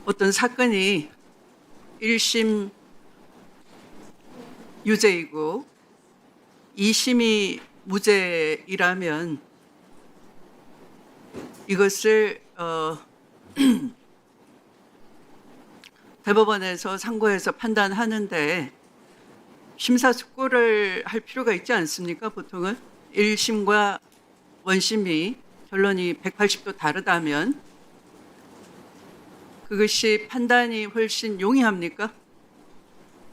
어떤 사건이 1심 유죄이고 2심이 무죄이라면 이것을 대법원에서 상고해서 판단하는데 심사숙고를 할 필요가 있지 않습니까? 보통은 1심과 원심이 결론이 180도 다르다면 그것이 판단이 훨씬 용이합니까?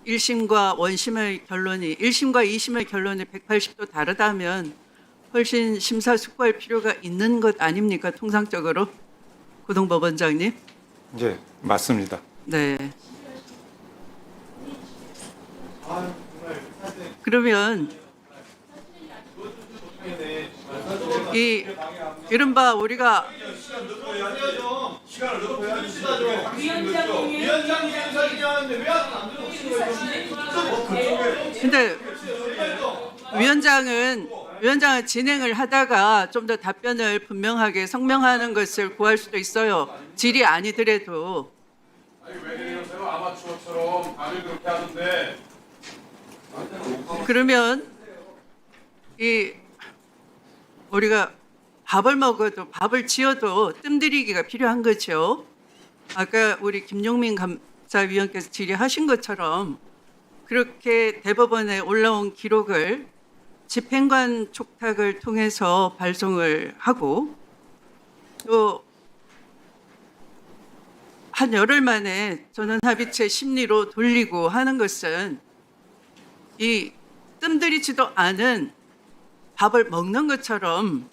1심과 원심의 결론이 1심과 2심의 결론이 180도 다르다면 훨씬 심사숙고할 필요가 있는 것 아닙니까? 통상적으로 고동법원장님. 예, 맞습니다. 네. 그러면 이 이른바 우리가 근데 위원장은 진행을 하다가 좀 더 답변을 분명하게 성명하는 것을 구할 수도 있어요. 질이 아니더라도. 아니 왜 이러세요? 아마추어처럼 다들 그렇게 하던데. 그러면 이 우리가 밥을 먹어도 밥을 지어도 뜸들이기가 필요한 거죠. 아까 우리 김용민 감사위원께서 질의하신 것처럼 그렇게 대법원에 올라온 기록을 집행관 촉탁을 통해서 발송을 하고 또 한 열흘 만에 전원합의체 심리로 돌리고 하는 것은 이 뜸들이지도 않은 밥을 먹는 것처럼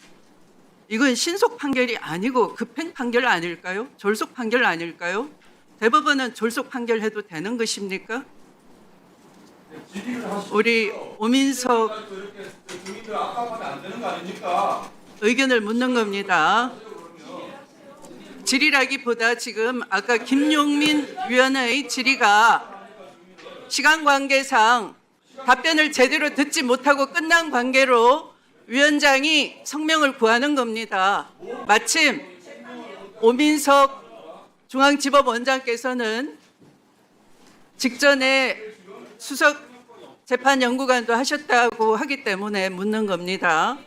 이건 신속 판결이 아니고 급행 판결 아닐까요? 졸속 판결 아닐까요? 대법원은 졸속 판결해도 되는 것입니까? 우리 오민석 주민들 압박하면 안 되는 거 아닙니까? 의견을 묻는 겁니다. 질의라기보다 지금 아까 김용민 위원의 질의가 시간 관계상 답변을 제대로 듣지 못하고 끝난 관계로 위원장이 성명을 구하는 겁니다. 마침 오민석 중앙지법원장께서는 직전에 수석 재판연구관도 하셨다고 하기 때문에 묻는 겁니다.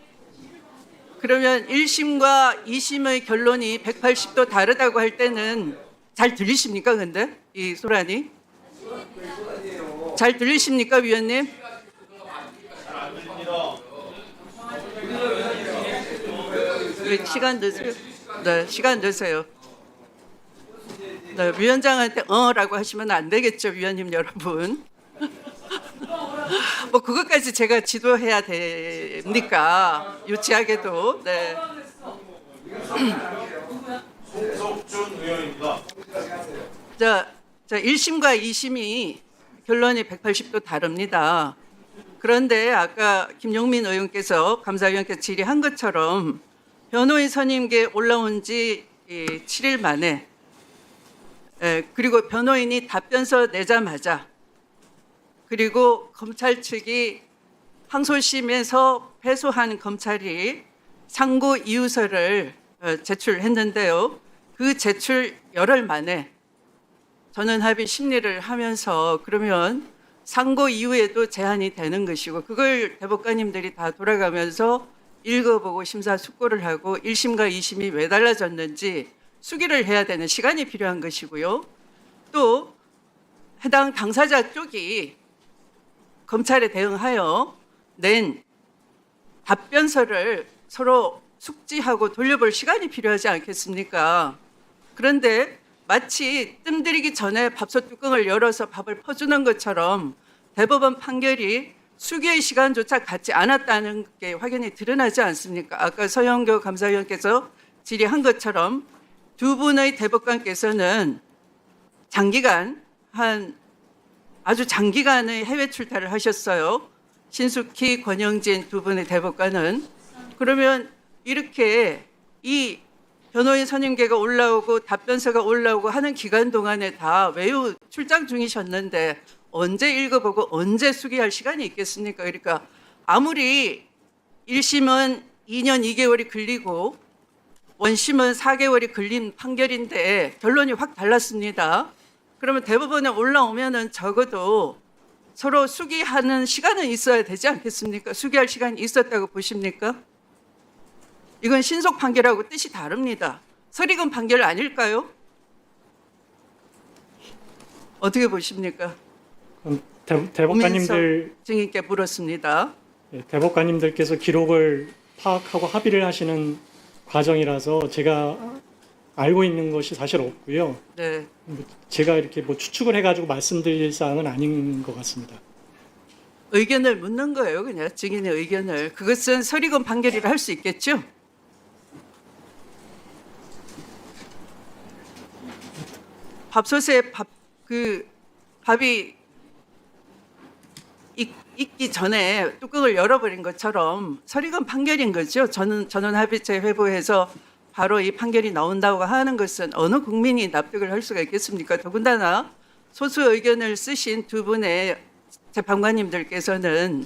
그러면 1심과 2심의 결론이 180도 다르다고 할 때는 잘 들리십니까? 근데 이 소란이 잘 들리십니까, 위원님? 네, 시간 드세요. 네, 시간 드세요. 네, 위원장한테 라고 하시면 안 되겠죠, 위원님 여러분. 뭐 그것까지 제가 지도해야 됩니까? 유치하게도. 네. 송석준 의원입니다. 자, 1심과 2심이 결론이 180도 다릅니다. 그런데 아까 김용민 의원께서 감사위원께서 질의한 것처럼 변호인 선임께 올라온 지 7일 만에 그리고 변호인이 답변서 내자마자 그리고 검찰 측이 항소심에서 패소한 검찰이 상고 이유서를 제출했는데요. 그 제출 열흘 만에 전원합의 심리를 하면서 그러면 상고 이후에도 제한이 되는 것이고 그걸 대법관님들이 다 돌아가면서 읽어보고 심사숙고를 하고 1심과 2심이 왜 달라졌는지 수기를 해야 되는 시간이 필요한 것이고요. 또 해당 당사자 쪽이 검찰에 대응하여 낸 답변서를 서로 숙지하고 돌려볼 시간이 필요하지 않겠습니까? 그런데 마치 뜸들이기 전에 밥솥 뚜껑을 열어서 밥을 퍼주는 것처럼 대법원 판결이 수기의 시간조차 갖지 않았다는 게 확연히 드러나지 않습니까? 아까 서영교 감사위원께서 질의한 것처럼 두 분의 대법관께서는 아주 장기간의 해외 출타를 하셨어요. 신숙희, 권영진 두 분의 대법관은. 그러면 이렇게 이 변호인 선임계가 올라오고 답변서가 올라오고 하는 기간 동안에 다 외유 출장 중이셨는데 언제 읽어보고 언제 수기할 시간이 있겠습니까? 그러니까 아무리 1심은 2년 2개월이 걸리고 원심은 4개월이 걸린 판결인데 결론이 확 달랐습니다. 그러면 대법원에 올라오면은 적어도 서로 수기하는 시간은 있어야 되지 않겠습니까? 수기할 시간이 있었다고 보십니까? 이건 신속 판결하고 뜻이 다릅니다. 설익은 판결 아닐까요? 어떻게 보십니까? 그럼 대법관님들 증인께 물었습니다. 대법관님들께서 기록을 파악하고 합의를 하시는 과정이라서 제가 알고 있는 것이 사실 없고요. 네. 제가 이렇게 뭐 추측을 해가지고 말씀드릴 사항은 아닌 것 같습니다. 의견을 묻는 거예요, 그냥 증인의 의견을. 그것은 설익은 판결이라 할 수 있겠죠? 밥솥에 밥이 익기 전에 뚜껑을 열어버린 것처럼 설익은 판결인 거죠. 전원합의체 회부해서 바로 이 판결이 나온다고 하는 것은 어느 국민이 납득을 할 수가 있겠습니까? 더군다나 소수 의견을 쓰신 두 분의 재판관님들께서는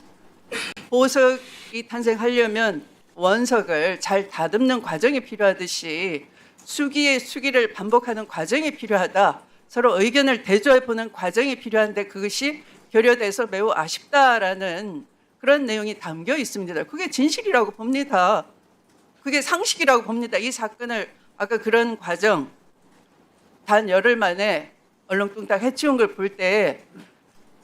보석이 탄생하려면 원석을 잘 다듬는 과정이 필요하듯이 수기의 수기를 반복하는 과정이 필요하다. 서로 의견을 대조해보는 과정이 필요한데 그것이 결여돼서 매우 아쉽다라는 그런 내용이 담겨 있습니다. 그게 진실이라고 봅니다. 그게 상식이라고 봅니다. 이 사건을 아까 그런 과정 단 열흘 만에 얼렁뚱땅 해치운 걸 볼 때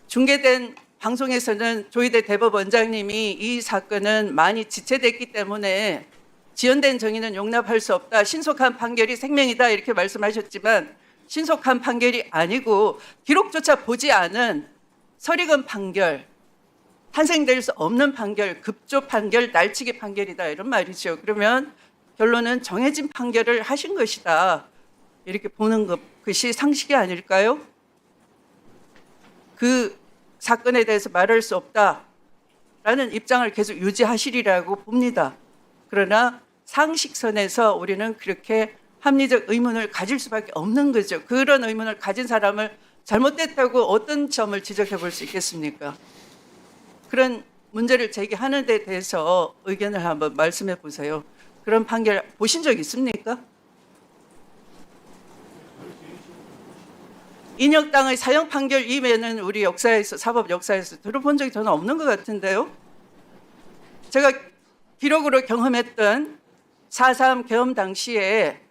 중계된 방송에서는 조희대 대법원장님이 이 사건은 많이 지체됐기 때문에 지연된 정의는 용납할 수 없다. 신속한 판결이 생명이다 이렇게 말씀하셨지만 신속한 판결이 아니고 기록조차 보지 않은 설익은 판결, 탄생될 수 없는 판결, 급조 판결, 날치기 판결이다 이런 말이죠. 그러면 결론은 정해진 판결을 하신 것이다. 이렇게 보는 것이 상식이 아닐까요? 그 사건에 대해서 말할 수 없다라는 입장을 계속 유지하시리라고 봅니다. 그러나 상식선에서 우리는 그렇게 합리적 의문을 가질 수밖에 없는 거죠. 그런 의문을 가진 사람을 잘못됐다고 어떤 점을 지적해 볼 수 있겠습니까? 그런 문제를 제기하는 데 대해서 의견을 한번 말씀해 보세요. 그런 판결 보신 적 있습니까? 인혁당의 사형 판결 이외에는 우리 역사에서 사법 역사에서 들어본 적이 저는 없는 것 같은데요. 제가 기록으로 경험했던 4.3 계엄 당시에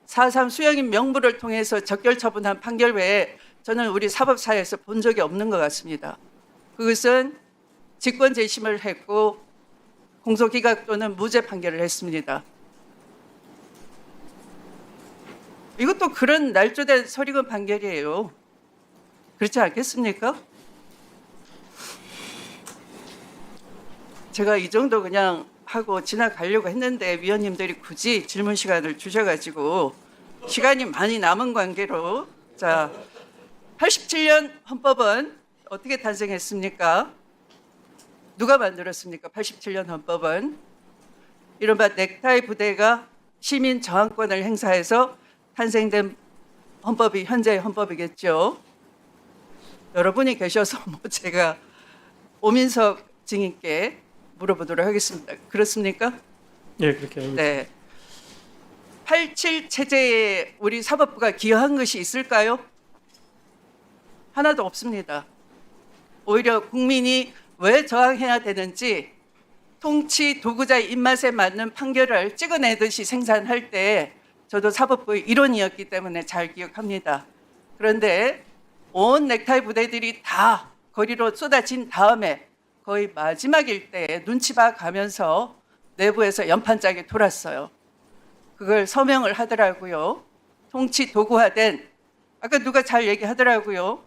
4.3 수령인 명부를 통해서 적결 처분한 판결 외에 저는 우리 사법사에서 본 적이 없는 것 같습니다. 그것은 직권 재심을 했고 공소기각 또는 무죄 판결을 했습니다. 이것도 그런 날조된 설익은 판결이에요. 그렇지 않겠습니까? 제가 이 정도 그냥 하고 지나가려고 했는데 위원님들이 굳이 질문 시간을 주셔가지고 시간이 많이 남은 관계로 자 87년 헌법은 어떻게 탄생했습니까? 누가 만들었습니까? 87년 헌법은 이른바 넥타이 부대가 시민 저항권을 행사해서 탄생된 헌법이 현재의 헌법이겠죠. 여러분이 계셔서 뭐 제가 오민석 증인께 물어보도록 하겠습니다. 그렇습니까? 예, 그렇게 알고 있습니다. 네. 87 체제에 우리 사법부가 기여한 것이 있을까요? 하나도 없습니다. 오히려 국민이 왜 저항해야 되는지 통치 도구자의 입맛에 맞는 판결을 찍어내듯이 생산할 때 저도 사법부의 일원이었기 때문에 잘 기억합니다. 그런데 온 넥타이 부대들이 다 거리로 쏟아진 다음에 거의 마지막일 때 눈치 봐 가면서 내부에서 연판짝이 돌았어요. 그걸 서명을 하더라고요. 통치 도구화된 아까 누가 잘 얘기하더라고요.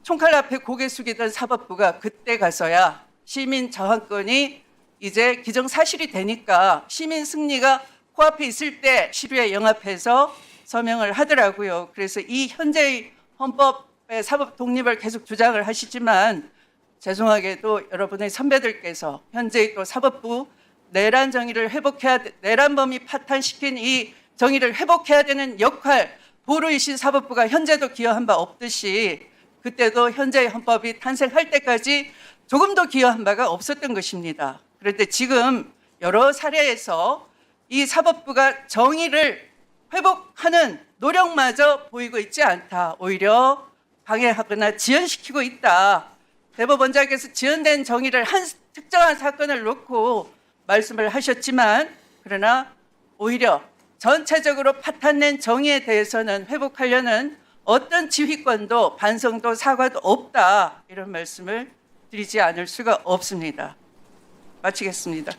총칼 앞에 고개 숙이던 사법부가 그때 가서야 시민 저항권이 이제 기정사실이 되니까 시민 승리가 코앞에 있을 때 시류에 영합해서 서명을 하더라고요. 그래서 이 현재의 헌법의 사법 독립을 계속 주장을 하시지만 죄송하게도 여러분의 선배들께서 현재의 또 사법부 내란 정의를 회복해야 내란 범위 파탄시킨 이 정의를 회복해야 되는 역할 보루이신 사법부가 현재도 기여한 바 없듯이 그때도 현재의 헌법이 탄생할 때까지 조금도 기여한 바가 없었던 것입니다. 그런데 지금 여러 사례에서 이 사법부가 정의를 회복하는 노력마저 보이고 있지 않다. 오히려 방해하거나 지연시키고 있다. 대법원장께서 지연된 정의를 한 특정한 사건을 놓고 말씀을 하셨지만, 그러나 오히려 전체적으로 파탄낸 정의에 대해서는 회복하려는 어떤 지휘권도 반성도 사과도 없다. 이런 말씀을 드리지 않을 수가 없습니다. 마치겠습니다.